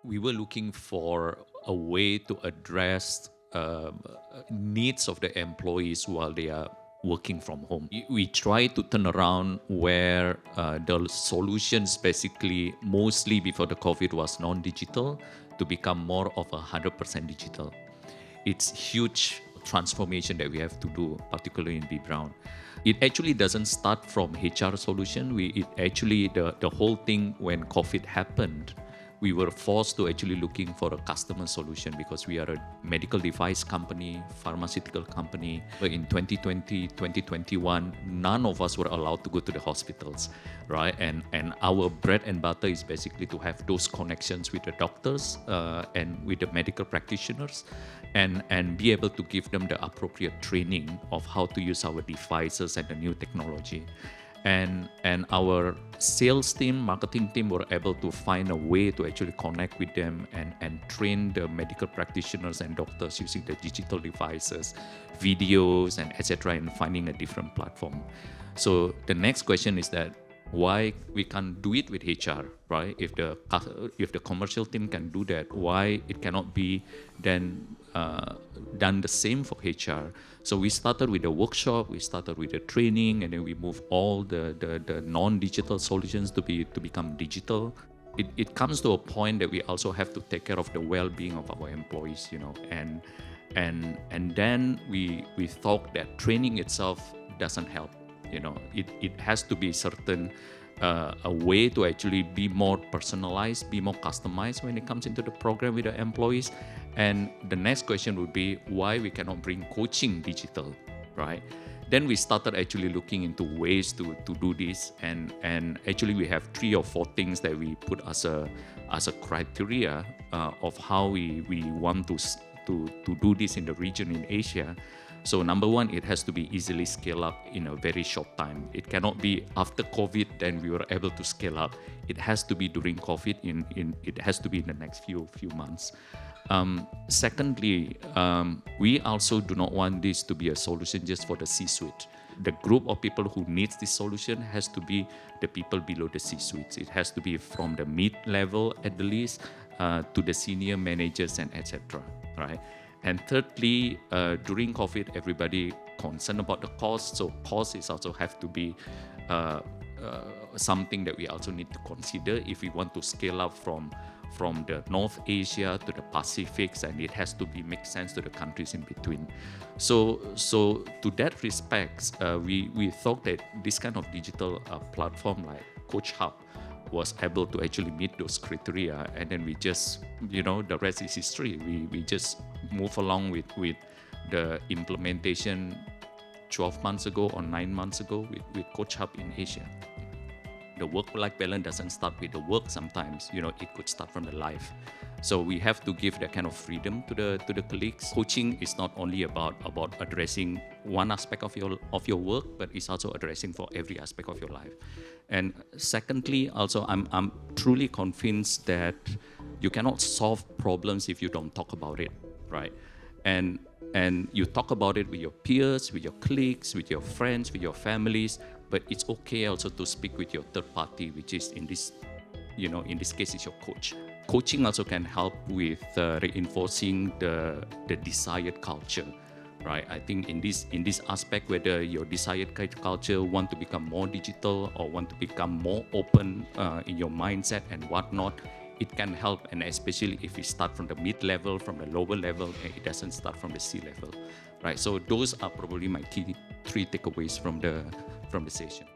we were looking for a way to address needs of the employees while they are working from home. We try to turn around where the solutions basically mostly before the COVID was non-digital to become more of 100% digital. It's huge transformation that we have to do, particularly in B Brown. It actually doesn't start from HR solution. The whole thing when COVID happened, we were forced to actually looking for a customer solution because we are a medical device company, pharmaceutical company. But in 2020, 2021, none of us were allowed to go to the hospitals, right? And our bread and butter is basically to have those connections with the doctors and with the medical practitioners and be able to give them the appropriate training of how to use our devices and the new technology. And our sales team, marketing team were able to find a way to actually connect with them and train the medical practitioners and doctors using the digital devices, videos, and etc. and finding a different platform. So the next question is that why we can't do it with HR, right? If the commercial team can do that, why it cannot be then done the same for HR? So we started with the workshop, we started with the training, and then we moved all the non-digital solutions to become digital. It comes to a point that we also have to take care of the well-being of our employees, and then we thought that training itself doesn't help. It has to be certain a way to actually be more personalized, be more customized when it comes into the program with the employees. And the next question would be why we cannot bring coaching digital, right? Then we started actually looking into ways to do this, and actually we have 3 or 4 things that we put as a criteria of how we want to do this in the region in Asia. So number one, it has to be easily scale up in a very short time. It cannot be after COVID, then we were able to scale up. It has to be during COVID, it has to be in the next few months. Secondly, we also do not want this to be a solution just for the C-suite. The group of people who needs this solution has to be the people below the C-suites. It has to be from the mid-level at the least to the senior managers and etc. Right? And thirdly, during COVID, everybody concerned about the cost. So cost is also have to be something that we also need to consider if we want to scale up from the North Asia to the Pacifics, and it has to make sense to the countries in between. So to that respect, we thought that this kind of digital platform like CoachHub was able to actually meet those criteria, and then we just, the rest is history. We just move along with the implementation 12 months ago or 9 months ago with CoachHub in Asia. The work-life balance doesn't start with the work sometimes, it could start from the life. So we have to give that kind of freedom to the colleagues. Coaching is not only about addressing one aspect of your work, but it's also addressing for every aspect of your life. And secondly, also I'm truly convinced that you cannot solve problems if you don't talk about it, right? And you talk about it with your peers, with your colleagues, with your friends, with your families, but it's okay also to speak with your third party, which is in this case is your coach. Coaching also can help with reinforcing the desired culture, right? I think in this aspect, whether your desired culture want to become more digital or want to become more open in your mindset and whatnot, it can help, and especially if we start from the mid-level, from the lower level, and it doesn't start from the C-level, right? So those are probably my key 3 takeaways from the session.